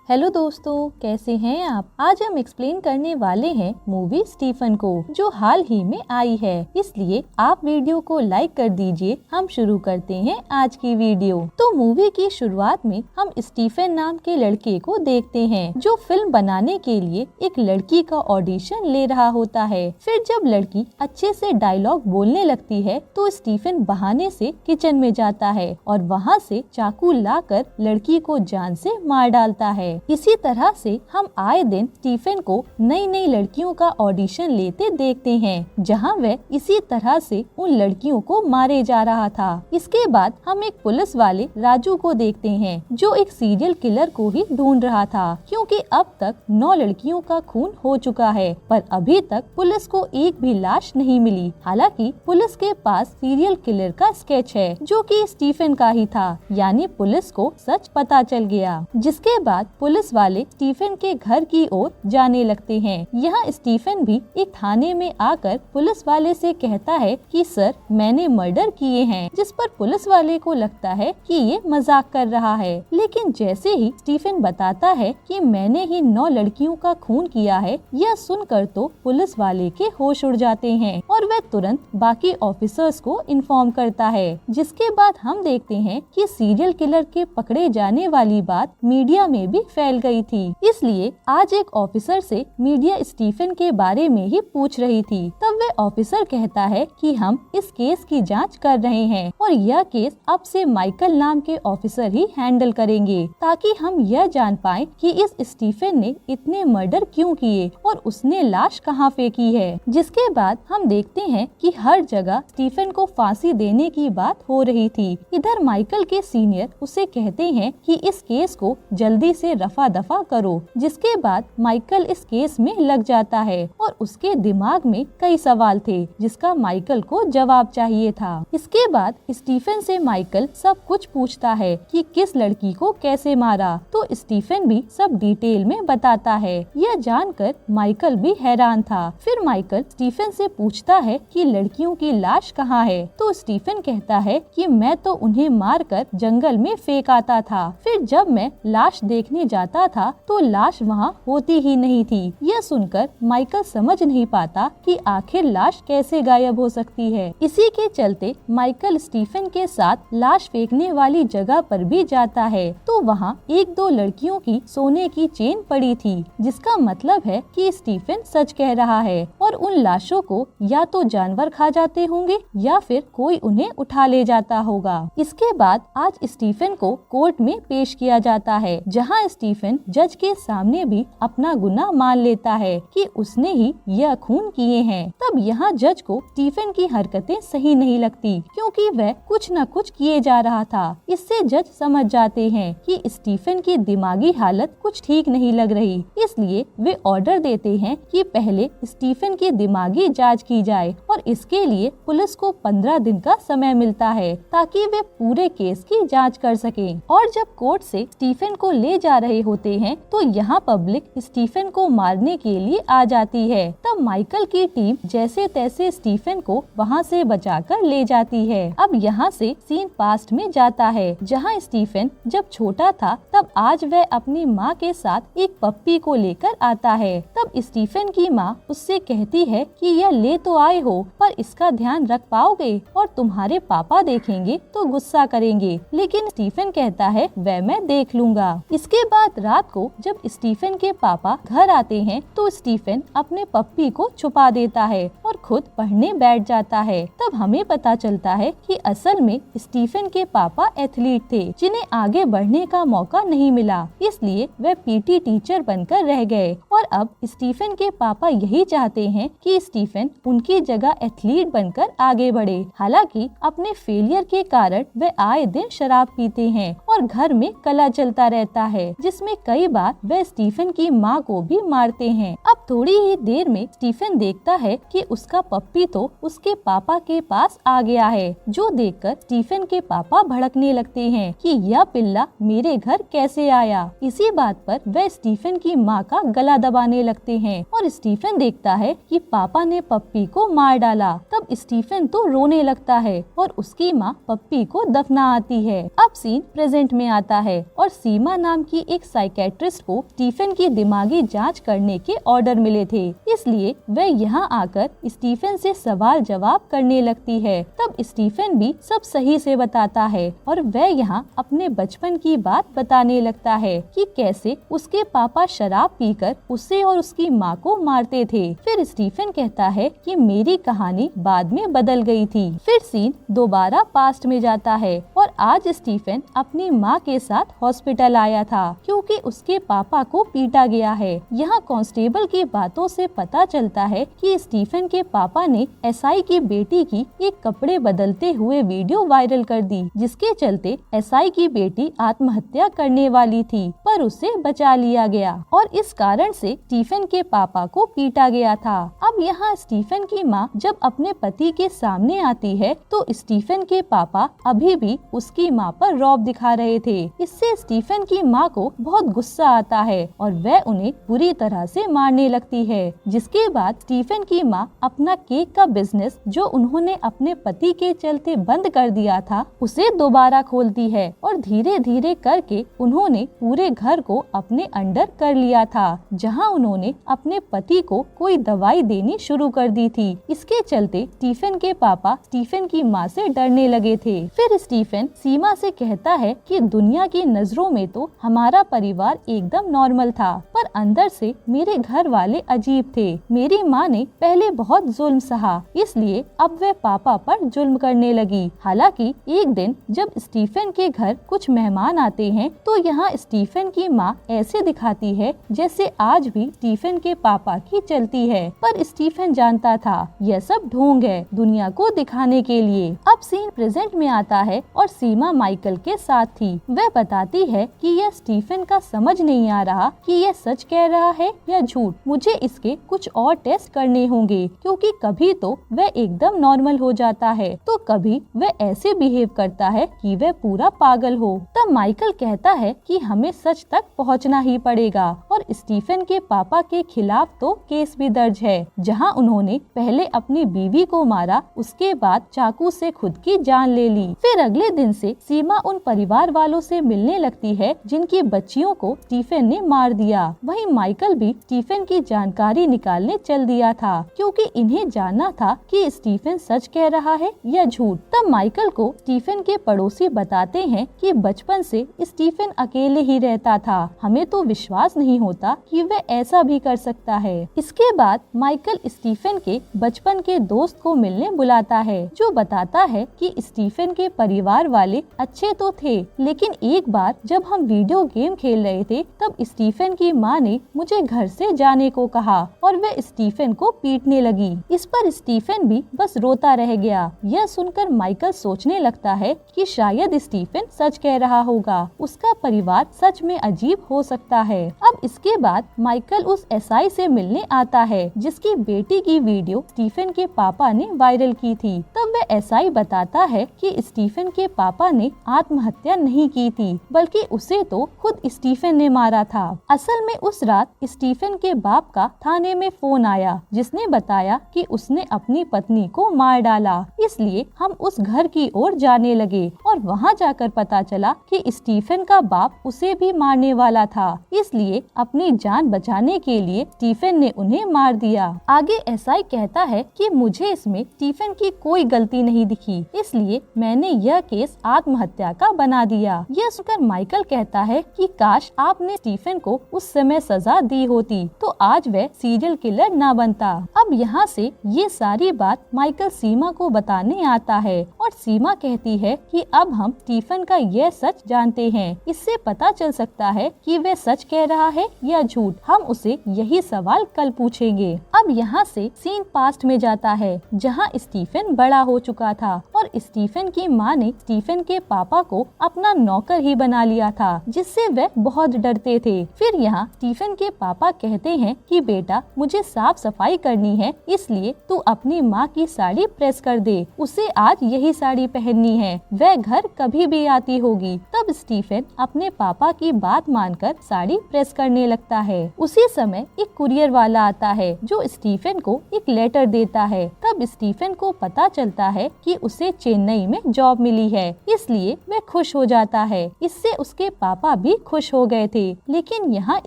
Hello दोस्तों, कैसे हैं आप। आज हम एक्सप्लेन करने वाले हैं मूवी स्टीफन को, जो हाल ही में आई है। इसलिए आप वीडियो को लाइक कर दीजिए। हम शुरू करते हैं आज की वीडियो। तो मूवी की शुरुआत में हम स्टीफन नाम के लड़के को देखते हैं, जो फिल्म बनाने के लिए एक लड़की का ऑडिशन ले रहा होता है। फिर जब लड़की अच्छे से डायलॉग बोलने लगती है तो स्टीफन बहाने से किचन में जाता है और वहाँ से चाकू लाकर लड़की को जान से मार डालता है। इसी तरह से हम आए दिन स्टीफन को नई नई लड़कियों का ऑडिशन लेते देखते हैं, जहां वह इसी तरह से उन लड़कियों को मारे जा रहा था। इसके बाद हम एक पुलिस वाले राजू को देखते हैं, जो एक सीरियल किलर को ही ढूंढ रहा था, क्योंकि अब तक 9 लड़कियों का खून हो चुका है, पर अभी तक पुलिस को एक भी लाश नहीं मिली। हालांकि पुलिस के पास सीरियल किलर का स्केच है, जो कि स्टीफन का ही था, यानी पुलिस को सच पता चल गया। जिसके बाद पुलिस वाले स्टीफन के घर की ओर जाने लगते हैं। यहाँ स्टीफन भी एक थाने में आकर पुलिस वाले से कहता है कि सर, मैंने मर्डर किए हैं, जिस पर पुलिस वाले को लगता है कि ये मजाक कर रहा है। लेकिन जैसे ही स्टीफन बताता है कि मैंने ही 9 लड़कियों का खून किया है, यह सुनकर तो पुलिस वाले के होश उड़ जाते हैं और वह तुरंत बाकी ऑफिसर्स को इन्फॉर्म करता है। जिसके बाद हम देखते हैं कि सीरियल किलर के पकड़े जाने वाली बात मीडिया में भी फैल गई थी। इसलिए आज एक ऑफिसर से मीडिया स्टीफन के बारे में ही पूछ रही थी। तब वह ऑफिसर कहता है कि हम इस केस की जांच कर रहे हैं और यह केस अब से माइकल नाम के ऑफिसर ही हैंडल करेंगे, ताकि हम यह जान पाएं कि इस स्टीफन ने इतने मर्डर क्यों किए और उसने लाश कहां फेंकी है। जिसके बाद हम देखते हैं कि हर जगह स्टीफन को फांसी देने की बात हो रही थी। इधर माइकल के सीनियर उसे कहते हैं कि इस केस को जल्दी से रफा दफा करो। जिसके बाद माइकल इस केस में लग जाता है और उसके दिमाग में कई सवाल थे, जिसका माइकल को जवाब चाहिए था। इसके बाद स्टीफन से माइकल सब कुछ पूछता है कि किस लड़की को कैसे मारा, तो स्टीफन भी सब डिटेल में बताता है। यह जानकर माइकल भी हैरान था। फिर माइकल स्टीफन से पूछता है कि लड़कियों की लाश कहाँ है, तो स्टीफन कहता है कि मैं तो उन्हें मारकर जंगल में फेंक आता था। फिर जब मैं लाश देखने जाता था तो लाश वहाँ होती ही नहीं थी। यह सुनकर माइकल समझ नहीं पाता कि आखिर लाश कैसे गायब हो सकती है। इसी के चलते माइकल स्टीफन के साथ लाश फेंकने वाली जगह पर भी जाता है, तो वहाँ 1-2 लड़कियों की सोने की चेन पड़ी थी, जिसका मतलब है कि स्टीफन सच कह रहा है और उन लाशों को या तो जानवर खा जाते होंगे या फिर कोई उन्हें उठा ले जाता होगा। इसके बाद आज स्टीफन को कोर्ट में पेश किया जाता है, जहाँ स्टीफन जज के सामने भी अपना गुनाह मान लेता है कि उसने ही यह खून किए हैं। तब यहाँ जज को स्टीफन की हरकतें सही नहीं लगती, क्योंकि वह कुछ न कुछ किए जा रहा था। इससे जज समझ जाते हैं कि स्टीफन की दिमागी हालत कुछ ठीक नहीं लग रही। इसलिए वे ऑर्डर देते हैं कि पहले स्टीफन की दिमागी जांच की जाए और इसके लिए पुलिस को 15 दिन का समय मिलता है, ताकि वे पूरे केस की जाँच कर सके। और जब कोर्ट से स्टीफन को ले जा रहे होते हैं तो यहाँ पब्लिक स्टीफन को मारने के लिए आ जाती है। तब माइकल की टीम जैसे तैसे स्टीफन को वहाँ से बचाकर ले जाती है। अब यहाँ से सीन पास्ट में जाता है, जहाँ स्टीफन जब छोटा था तब आज वह अपनी माँ के साथ एक पप्पी को लेकर आता है। तब स्टीफन की माँ उससे कहती है कि यह ले तो आए हो, पर इसका ध्यान रख पाओगे, और तुम्हारे पापा देखेंगे तो गुस्सा करेंगे। लेकिन स्टीफन कहता है वह मैं देख लूंगा। इसके बाद रात को जब स्टीफन के पापा घर आते हैं तो स्टीफन अपने पप्पी को छुपा देता है और खुद पढ़ने बैठ जाता है। तब हमें पता चलता है कि असल में स्टीफन के पापा एथलीट थे, जिन्हें आगे बढ़ने का मौका नहीं मिला, इसलिए वह पीटी टीचर बनकर रह गए। और अब स्टीफन के पापा यही चाहते हैं कि स्टीफन उनकी जगह एथलीट बनकर आगे बढ़े। हालांकि अपने फेलियर के कारण वह आए दिन शराब पीते हैं और घर में कला चलता रहता है, जिसमें कई बार वह स्टीफन की माँ को भी मारते हैं। अब थोड़ी ही देर में स्टीफन देखता है कि उसका पप्पी तो उसके पापा के पास आ गया है, जो देखकर स्टीफन के पापा भड़कने लगते हैं कि यह पिल्ला मेरे घर कैसे आया। इसी बात पर वह स्टीफन की माँ का गला दबाने लगते हैं और स्टीफन देखता है कि पापा ने पप्पी को मार डाला। तब स्टीफन तो रोने लगता है और उसकी माँ पप्पी को दफना आती है। अब सीन प्रेजेंट में आता है और सीमा नाम की एक साइकेट्रिस्ट को स्टीफन की दिमागी जांच करने के ऑर्डर मिले थे, इसलिए वह यहाँ आकर स्टीफन से सवाल जवाब करने लगती है। तब स्टीफन भी सब सही से बताता है और वह यहाँ अपने बचपन की बात बताने लगता है कि कैसे उसके पापा शराब पीकर उसे और उसकी माँ को मारते थे। फिर स्टीफन कहता है कि मेरी कहानी बाद में बदल गई थी। फिर सीन दोबारा पास्ट में जाता है और आज स्टीफन अपनी माँ के साथ हॉस्पिटल आया था क्योंकि उसके पापा को पीटा गया है। यहाँ कांस्टेबल की बातों से पता चलता है कि स्टीफन के पापा ने एसआई की बेटी की एक कपड़े बदलते हुए वीडियो वायरल कर दी, जिसके चलते एसआई की बेटी आत्महत्या करने वाली थी पर उसे बचा लिया गया और इस कारण से स्टीफन के पापा को पीटा गया था। अब यहाँ स्टीफन की माँ जब अपने पति के सामने आती है तो स्टीफन के पापा अभी भी उसकी माँ पर रौब दिखा रहे थे। इससे स्टीफन की माँ को बहुत गुस्सा आता है और वह उन्हें बुरी तरह से मारने लगती है, जिसके बाद स्टीफन की माँ अपना केक का बिजनेस जो उन्होंने अपने पति के चलते बंद कर दिया था उसे दोबारा खोलती है और धीरे धीरे करके उन्होंने पूरे घर को अपने अंडर कर लिया था, जहाँ उन्होंने अपने पति को कोई दवाई देनी शुरू कर दी थी। इसके चलते स्टीफन के पापा स्टीफन की माँ से डरने लगे थे। फिर स्टीफन सीमा से कहता है कि दुनिया की नजरों में तो हमारा परिवार एकदम नॉर्मल था, पर अंदर से मेरे घर वाले अजीब थे। मेरी माँ ने पहले बहुत जुल्म सहा, इसलिए अब वह पापा पर जुल्म करने लगी। हालांकि एक दिन जब स्टीफन के घर कुछ मेहमान आते हैं तो यहाँ स्टीफन की माँ ऐसे दिखाती है जैसे आज भी स्टीफन के पापा की चलती है, पर स्टीफन जानता था यह सब ढोंग है दुनिया को दिखाने के लिए। अब सीन प्रेजेंट में आता है और सीमा माइकल के साथ थी। वह बताती है कि यह स्टीफन का समझ नहीं आ रहा कि यह सच कह रहा है या झूठ। मुझे इसके कुछ और टेस्ट करने होंगे क्योंकि कभी तो वह एकदम नॉर्मल हो जाता है तो कभी वह ऐसे बिहेव करता है कि वह पूरा पागल हो। तब माइकल कहता है कि हमें सच तक पहुंचना ही पड़ेगा और स्टीफन के पापा के खिलाफ तो केस भी दर्ज है, जहां उन्होंने पहले अपनी बीवी को मारा, उसके बाद चाकू से खुद की जान ले ली। फिर अगले दिन से सीमा उन परिवार वालों से मिलने लगती है जिनकी बच्चियों को स्टीफन ने मार दिया। वहीं माइकल भी स्टीफन की जानकारी निकालने चल दिया था क्योंकि इन्हें जानना था कि स्टीफन सच कह रहा है या झूठ। तब माइकल को स्टीफन के पड़ोसी बताते हैं कि बचपन से स्टीफन अकेले ही रहता था, हमें तो विश्वास नहीं होता कि वह ऐसा भी कर सकता है। इसके बाद माइकल स्टीफन के बचपन के दोस्त को मिलने बुलाता है, जो बताता है कि स्टीफन के परिवार वाले अच्छे तो थे, लेकिन एक बार जब हम वीडियो गेम खेल रहे थे तब स्टीफन की माँ ने मुझे घर से जाने को कहा और वह स्टीफन को पीटने लगी। इस पर स्टीफन भी बस रोता रह गया। यह सुनकर माइकल सोचने लगता है कि शायद स्टीफन सच कह रहा होगा, उसका परिवार सच में अजीब हो सकता है। अब इसके बाद माइकल उस एसआई से मिलने आता है जिसकी बेटी की वीडियो स्टीफन के पापा ने वायरल की थी। तब वह एसआई बताता है कि स्टीफन के पापा ने आत्महत्या नहीं की थी, बल्कि उसे तो खुद स्टीफन ने मारा था। असल में उस रात स्टीफन के बाप का थाने में फोन आया जिसने बताया कि उसने अपनी पत्नी को मार डाला। इसलिए हम उस घर की ओर जाने लगे और वहाँ जाकर पता चला कि स्टीफन का बाप उसे भी मारने वाला था। इसलिए अपनी जान बचाने के लिए स्टीफन ने उन्हें मार दिया। आगे एसआई कहता है कि मुझे इसमें स्टीफन की कोई गलती नहीं दिखी, इसलिए मैंने यह केस आत्महत्या का बना दिया। यह सुनकर माइकल कहता है कि काश आपने स्टीफन को उस समय सजा दी होती तो आज वह सीरियल किलर ना बनता। अब यहाँ से ये सारी बात माइकल सीमा को बताने आता है और सीमा कहती है कि अब हम स्टीफन का यह सच जानते हैं। इससे पता चल सकता है कि वह सच कह रहा है या झूठ, हम उसे यही सवाल कल पूछेंगे। अब यहाँ से सीन पास्ट में जाता है जहाँ स्टीफन बड़ा हो चुका था और स्टीफन की माँ ने स्टीफन के पापा को अपना नौकर ही बना लिया था, जिससे वह बहुत डरते थे। फिर यहाँ स्टीफन के पापा कहते हैं कि बेटा मुझे साफ सफाई करनी है, इसलिए तू अपनी माँ की साड़ी प्रेस कर दे, उसे आज यही साड़ी पहननी है, वह घर कभी भी आती होगी। तब स्टीफन अपने पापा की बात मानकर साड़ी प्रेस करने लगता है। उसी समय एक कुरियर वाला आता है जो स्टीफन को एक लेटर देता है। तब स्टीफन को पता चलता है कि उसे चेन्नई में जॉब मिली है, इसलिए वह खुश हो जाता है। इससे उसके पापा भी खुश हो गए थे, लेकिन यहाँ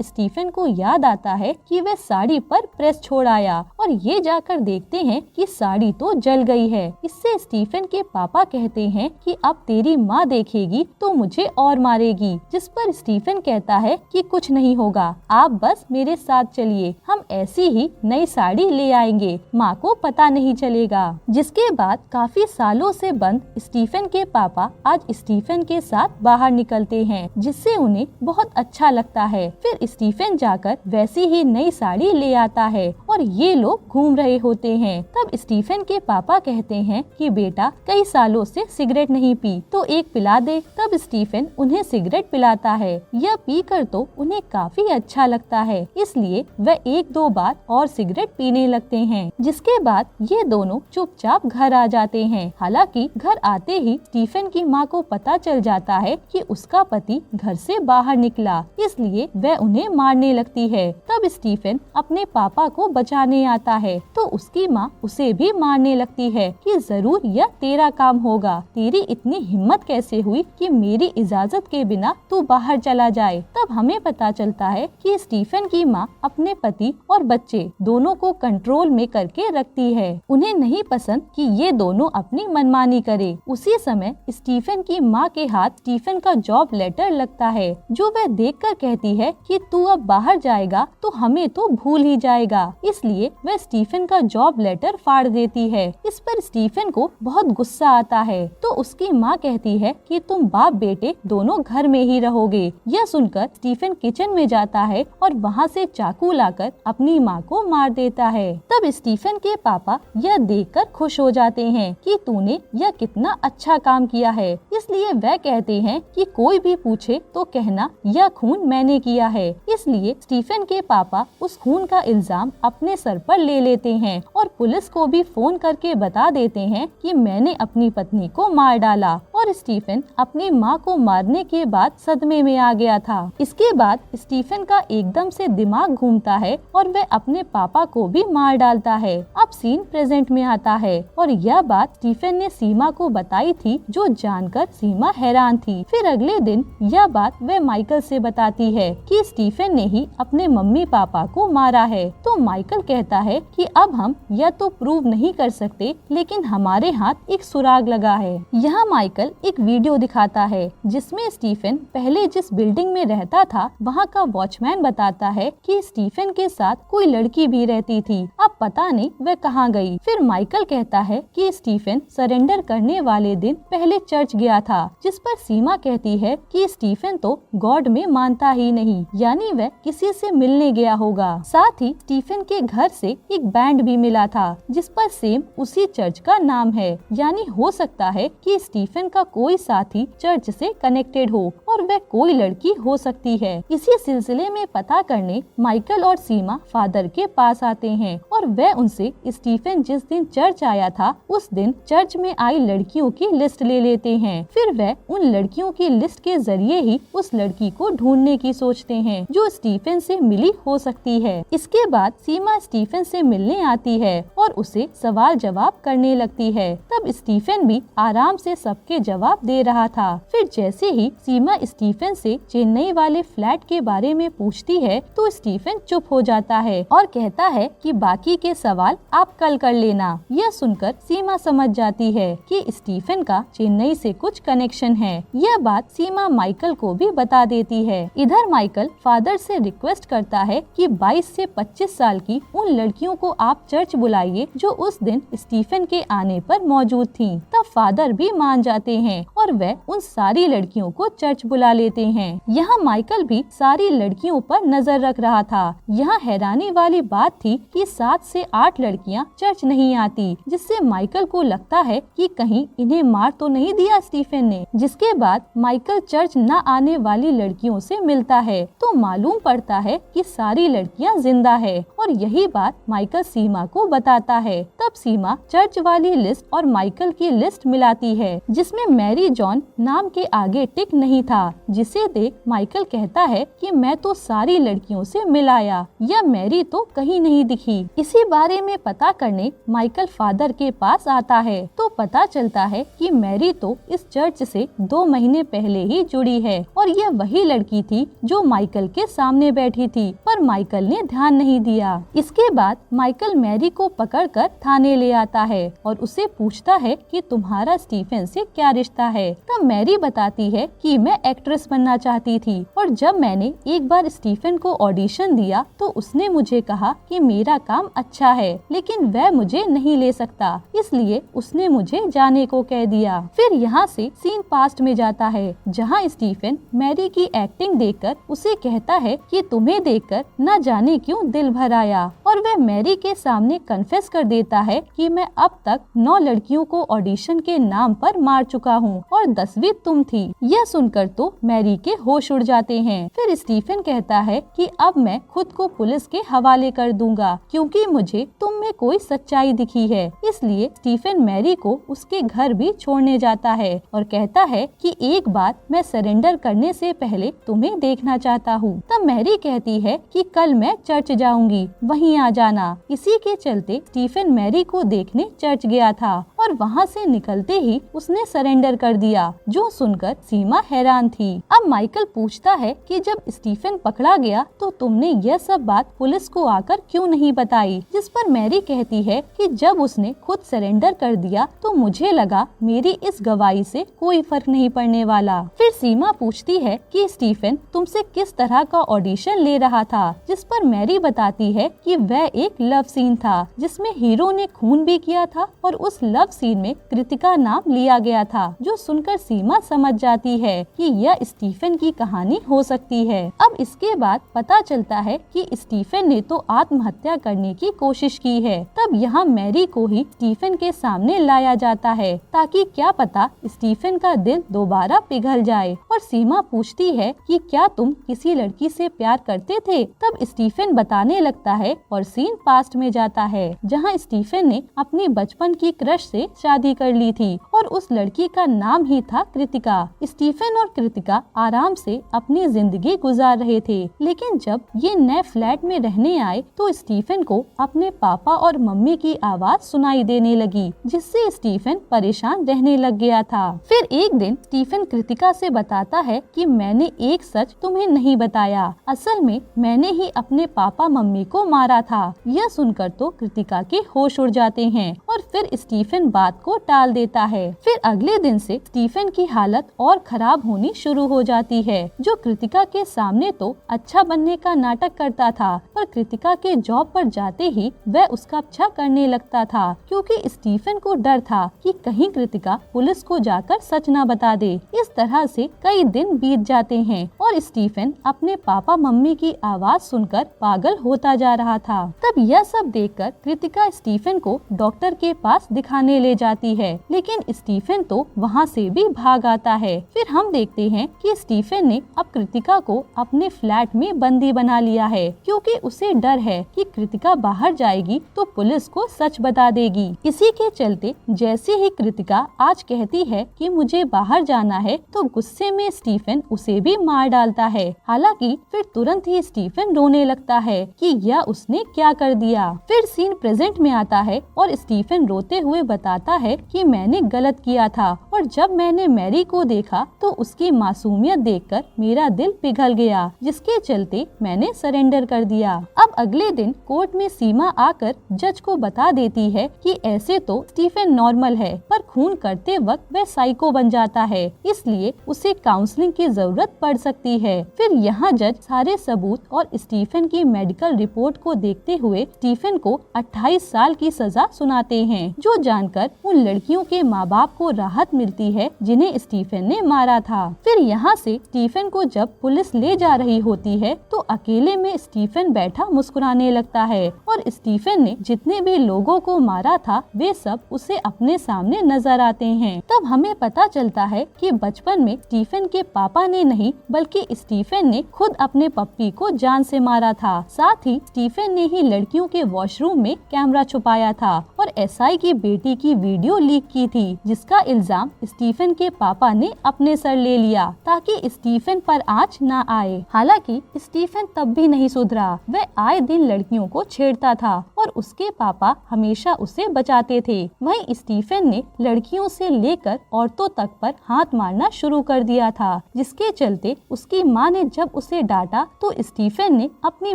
स्टीफन को याद आता है कि वह साड़ी पर प्रेस छोड़ आया और ये जाकर देखते हैं कि साड़ी तो जल गई है। इससे स्टीफन के पापा कहते हैं कि अब तेरी माँ देखेगी तो मुझे और मारेगी, जिस पर स्टीफन कहता है कि कुछ नहीं होगा, आप बस मेरे साथ चलिए, हम ऐसी ही नई साड़ी ले आएंगे, माँ को पता नहीं चलेगा। जिसके बाद काफी सालों से बंद स्टीफन के पापा आज स्टीफन के साथ बाहर निकलते हैं, जिससे उन्हें बहुत अच्छा लगता है। फिर स्टीफन जाकर वैसी ही नई साड़ी ले आता है और ये लोग घूम रहे होते हैं। तब स्टीफन के पापा कहते हैं कि बेटा कई सालों से सिगरेट नहीं पी, तो एक पिला दे। तब स्टीफन उन्हें सिगरेट पिलाता है। यह पीकर तो उन्हें काफी अच्छा लगता है, इसलिए वह एक दो बार और सिगरेट पीने लगते हैं। जिसके बाद ये दोनों चुपचाप घर आ जाते हैं। हालांकि घर आते ही स्टीफन की माँ को पता चल जाता है कि उसका पति घर से बाहर निकला, इसलिए वह उन्हें मारने लगती है। तब स्टीफन अपने पापा को बचाने आता है तो उसकी माँ उसे भी मारने लगती है कि जरूर यह तेरा काम होगा, तेरी इतनी हिम्मत कैसे हुई कि मेरी इजाजत के बिना तू बाहर चला जाए। तब हमें पता चलता है कि स्टीफन की माँ अपने पति और बच्चे दोनों को कंट्रोल में करके रखती है। उन्हें नहीं पसंद कि ये दोनों अपनी मनमानी करे। उसी समय स्टीफन की माँ के हाथ स्टीफन का जॉब लेटर लगता है, जो वह देखकर कहती है कि तू अब बाहर जाएगा तो हमें तो भूल ही जाएगा, इसलिए वह स्टीफन का जॉब लेटर फाड़ देती है। इस पर स्टीफन को बहुत गुस्सा आता है तो उसकी माँ कहती है कि तुम बाप बेटे दोनों घर में ही रहोगे। यह सुनकर स्टीफन किचन में जाता है और वहाँ से चाकू लाकर अपनी माँ को मार देता है। तब स्टीफन के पापा यह देखकर खुश हो जाते हैं कि तूने यह कितना अच्छा काम किया है, इसलिए वह कहते हैं कि कोई भी पूछे तो कहना यह खून मैंने किया है। इसलिए स्टीफन के पापा उस खून का इल्जाम अपने सर पर ले लेते हैं और पुलिस को भी फोन करके बता देते हैं कि मैंने अपनी पत्नी को मार डाला। और स्टीफन अपनी माँ को मारने के बाद सदमे में आ गया था। इसके बाद स्टीफन का एकदम से दिमाग घूमता है और वह अपने पापा को भी मार डालता है। अब सीन प्रेजेंट में आता है और यह बात स्टीफन ने सीमा को बताई थी, जो जानकर सीमा हैरान थी। फिर अगले दिन यह बात वह माइकल से बताती है कि स्टीफन ने ही अपने मम्मी पापा को मारा है। तो माइकल कहता है कि अब हम यह तो प्रूव नहीं कर सकते, लेकिन हमारे हाथ एक सुराग लगा है। यहाँ माइकल एक वीडियो दिखाता है जिसमें स्टीफन पहले जिस बिल्डिंग में रहता था वहाँ का वॉचमैन बताता है कि स्टीफन के साथ कोई लड़की भी रहती थी, अब पता नहीं वह कहाँ गई। फिर माइकल कहता है कि स्टीफन सरेंडर करने वाले दिन पहले चर्च गया था, जिस पर सीमा कहती है कि स्टीफन तो गॉड में मानता ही नहीं, यानी वह किसी से मिलने गया होगा। साथ ही स्टीफन के घर से एक बैंड भी मिला था जिस पर सेम उसी चर्च का नाम है, यानी हो सकता है कि स्टीफन का कोई साथी चर्च से कनेक्टेड हो और वह कोई लड़की हो सकती है। इसी सिलसिले में पता करने माइकल और सीमा फादर के पास आते हैं और वह उनसे स्टीफन जिस दिन चर्च आया था उस दिन चर्च में आई लड़कियों की लिस्ट ले लेते हैं। फिर वह उन लड़कियों की लिस्ट के जरिए ही उस लड़की को ढूंढने की सोचते हैं जो स्टीफन से मिली हो सकती है। इसके बाद सीमा स्टीफन से मिलने आती है और उसे सवाल जवाब करने लगती है। तब स्टीफन भी आराम से सबके जवाब दे रहा था। फिर जैसे ही सीमा स्टीफन से चेन्नई वाले फ्लैट के बारे में पूछती है तो स्टीफन चुप हो जाता है और कहता है कि बाकी के सवाल आप कल कर लेना। यह सुनकर सीमा समझ जाती है कि स्टीफन का चेन्नई से कुछ कनेक्शन है। यह बात सीमा माइकल को भी बता देती है। इधर माइकल फादर से रिक्वेस्ट करता है कि 22 से 25 साल की उन लड़कियों को आप चर्च बुलाइए जो उस दिन स्टीफन के आने पर मौजूद थीं। तब फादर भी मान जाते जाते हैं और वह उन सारी लड़कियों को चर्च बुला लेते हैं। यहाँ माइकल भी सारी लड़कियों पर नजर रख रहा था। यहाँ हैरानी वाली बात थी कि 7 से 8 लड़कियाँ चर्च नहीं आती, जिससे माइकल को लगता है कि कहीं इन्हें मार तो नहीं दिया स्टीफन ने। जिसके बाद माइकल चर्च न आने वाली लड़कियों से मिलता है तो मालूम पड़ता है कि सारी लड़कियां जिंदा है और यही बात माइकल सीमा को बताता है। तब सीमा चर्च वाली लिस्ट और माइकल की लिस्ट मिलाती है जिसमें मैरी जॉन नाम के आगे टिक नहीं था, जिसे देख माइकल कहता है कि मैं तो सारी लड़कियों से मिल आया, या मैरी तो कहीं नहीं दिखी। इसी बारे में पता करने माइकल फादर के पास आता है तो पता चलता है कि मैरी तो इस चर्च से 2 महीने पहले ही जुड़ी है और यह वही लड़की थी जो माइकल के सामने बैठी थी, पर माइकल ने ध्यान नहीं दिया। इसके बाद माइकल मैरी को पकड़कर थाने ले आता है और उसे पूछता है कि तुम्हारा स्टीफन से क्या रिश्ता है। तब मैरी बताती है कि मैं एक्ट्रेस बनना चाहती थी और जब मैंने एक बार स्टीफन को ऑडिशन दिया तो उसने मुझे कहा कि मेरा काम अच्छा है लेकिन वह मुझे नहीं ले सकता, इसलिए उसने मुझे जाने को कह दिया। फिर यहाँ से सीन पास्ट में जाता है जहाँ स्टीफन मैरी की एक्टिंग देखकर उसे कहता है कि तुम्हें देखकर न जाने क्यों दिल भर आया, और वह मैरी के सामने कन्फेस कर देता है कि मैं अब तक 9 लड़कियों को ऑडिशन के नाम पर मार चुका हूँ और 10वीं तुम थी। यह सुनकर तो मैरी के होश उड़ जाते हैं। फिर स्टीफन कहता है कि अब मैं खुद को पुलिस के हवाले कर दूंगा क्योंकि मुझे तुम में कोई सच्चाई दिखी है। इसलिए स्टीफन मैरी को उसके घर भी छोड़ने जाता है और कहता है कि एक बार मैं सरेंडर करने से पहले तुम्हें देखना चाहता हूँ। तब मैरी कहती है कि कल मैं चर्च जाऊंगी, वहीं आ जाना। इसी के चलते स्टीफन मैरी को देखने चर्च गया था और वहाँ से निकलते ही उसने सरेंडर कर दिया, जो सुनकर सीमा हैरान थी। अब माइकल पूछता है कि जब स्टीफन पकड़ा गया तो तुमने यह सब बात पुलिस को आकर क्यों नहीं बताई, जिस पर मैरी कहती है कि जब उसने खुद सरेंडर कर दिया तो मुझे लगा मेरी इस गवाही से कोई फर्क नहीं पड़ने वाला। फिर सीमा पूछती है कि स्टीफन तुमसे किस तरह का ऑडिशन ले रहा था, जिस पर मैरी बताती है कि वह एक लव सीन था जिसमें हीरो ने खून भी किया था और उस लव सीन में कृतिका नाम लिया गया था, जो सुनकर सीमा समझ जाती है कि यह स्टीफन की कहानी हो सकती है। अब इसके बाद पता चलता है कि स्टीफन ने तो आत्महत्या करने की कोशिश की है। तब यहाँ मैरी को ही स्टीफन के सामने लाया जाता है ताकि क्या पता स्टीफन का दिल दोबारा पिघल जाए, और सीमा पूछती है कि क्या तुम किसी लड़की से प्यार करते थे। तब स्टीफन बताने लगता है और सीन पास्ट में जाता है जहाँ स्टीफन ने अपनी बचपन की क्रश से शादी कर ली थी और उस लड़की का नाम ही था कृतिका। स्टीफन और कृतिका आराम से अपनी जिंदगी गुजार रहे थे, लेकिन जब ये नए फ्लैट में रहने आए तो स्टीफन को अपने पापा और मम्मी की आवाज सुनाई देने लगी, जिससे स्टीफन परेशान रहने लग गया था। फिर एक दिन स्टीफन कृतिका से बताता है कि मैंने एक सच तुम्हें नहीं बताया, असल में मैंने ही अपने पापा मम्मी को मारा था। यह सुनकर तो कृतिका के होश उड़ जाते हैं और फिर स्टीफन बात को टाल देता है। फिर अगले दिन से स्टीफन की हालत और खराब होनी शुरू हो जाती है, जो कृतिका के सामने तो अच्छा बनने का नाटक करता था, पर कृतिका के जॉब पर जाते ही वह उसका पीछा करने लगता था क्योंकि स्टीफन को डर था कि कहीं कृतिका पुलिस को जाकर सच न बता दे। इस तरह से कई दिन बीत जाते हैं और स्टीफन अपने पापा मम्मी की आवाज सुनकर पागल होता जा रहा था। तब यह सब देखकर कृतिका स्टीफन को डॉक्टर के पास दिखाने ले जाती है, लेकिन स्टीफन तो वहाँ से भी भाग आता है। फिर हम देखते हैं कि स्टीफन ने अब कृतिका को अपने फ्लैट में बंदी बना लिया है क्योंकि उसे डर है कि कृतिका बाहर जाएगी तो पुलिस को सच बता देगी। इसी के चलते जैसे ही कृतिका आज कहती है कि मुझे बाहर जाना है तो गुस्से में स्टीफन उसे भी मार डालता है। हालांकि फिर तुरंत ही स्टीफन रोने लगता है कि यह उसने क्या कर दिया। फिर सीन प्रेजेंट में आता है और स्टीफन रोते हुए बताता है कि मैंने गलत किया था और जब मैंने मैरी को देखा तो उसकी मासूमियत देखकर मेरा दिल पिघल गया, जिसके चलते मैंने सरेंडर कर दिया। अब अगले दिन कोर्ट में सीमा आकर जज को बता देती है कि ऐसे तो स्टीफन नॉर्मल है, पर खून करते वक्त वह साइको बन जाता है, इसलिए उसे काउंसलिंग की जरूरत पड़ सकती लगती है। फिर यहाँ जज सारे सबूत और स्टीफन की मेडिकल रिपोर्ट को देखते हुए स्टीफन को 28 साल की सजा सुनाते हैं, जो जानकर उन लड़कियों के माँ बाप को राहत मिलती है जिन्हें स्टीफन ने मारा था। फिर यहाँ से स्टीफन को जब पुलिस ले जा रही होती है तो अकेले में स्टीफन बैठा मुस्कुराने लगता है और स्टीफन ने जितने भी लोगों को मारा था वे सब उसे अपने सामने नजर आते हैं। तब हमें पता चलता है कि बचपन में स्टीफन के पापा ने नहीं बल्कि स्टीफन ने खुद अपने पप्पी को जान से मारा था। साथ ही स्टीफन ने ही लड़कियों के वॉशरूम में कैमरा छुपाया था और एसआई की बेटी की वीडियो लीक की थी, जिसका इल्जाम स्टीफन के पापा ने अपने सर ले लिया ताकि स्टीफन पर आंच न आए। हालांकि स्टीफन तब भी नहीं सुधरा, वह आए दिन लड़कियों को छेड़ता था और उसके पापा हमेशा उसे बचाते थे। वहीं स्टीफन ने लड़कियों से लेकर औरतों तक पर हाथ मारना शुरू कर दिया था, जिसके चलते उसकी माँ ने जब उसे डांटा तो स्टीफन ने अपनी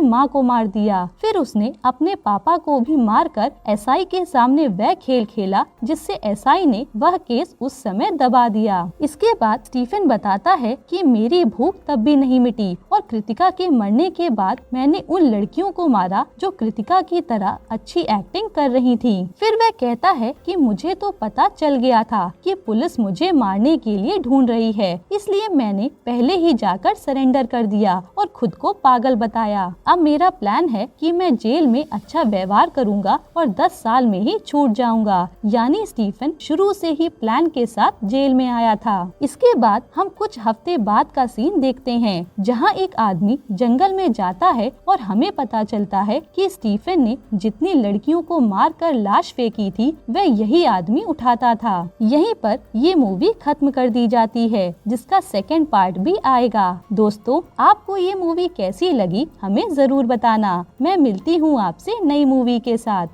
माँ को मार दिया। फिर उसने अपने पापा को भी मारकर एसआई के सामने वह खेल खेला जिससे एसआई ने वह केस उस समय दबा दिया। इसके बाद स्टीफन बताता है कि मेरी भूख तब भी नहीं मिटी और कृतिका के मरने के बाद मैंने उन लड़कियों को मारा जो कृतिका की तरह अच्छी एक्टिंग कर रही थी। फिर वह कहता है कि मुझे तो पता चल गया था कि पुलिस मुझे मारने के लिए ढूंढ रही है, इसलिए मैंने पहले ही जाकर सरेंडर कर दिया और खुद को पागल बताया। अब मेरा प्लान है कि मैं जेल में अच्छा व्यवहार करूंगा और 10 साल में ही छूट जाऊंगा। यानी स्टीफन शुरू से ही प्लान के साथ जेल में आया था। इसके बाद हम कुछ हफ्ते बाद का सीन देखते हैं जहां एक आदमी जंगल में जाता है और हमें पता चलता है कि स्टीफन ने जितनी लड़कियों को मारकर लाश फेंकी थी वह यही आदमी उठाता था। यहीं पर ये मूवी खत्म कर दी जाती है, जिसका सेकंड पार्ट भी आएगा। दोस्तों, आपको ये मूवी कैसी लगी हमें जरूर बताना। मैं मिलती हूँ आपसे नई मूवी के साथ।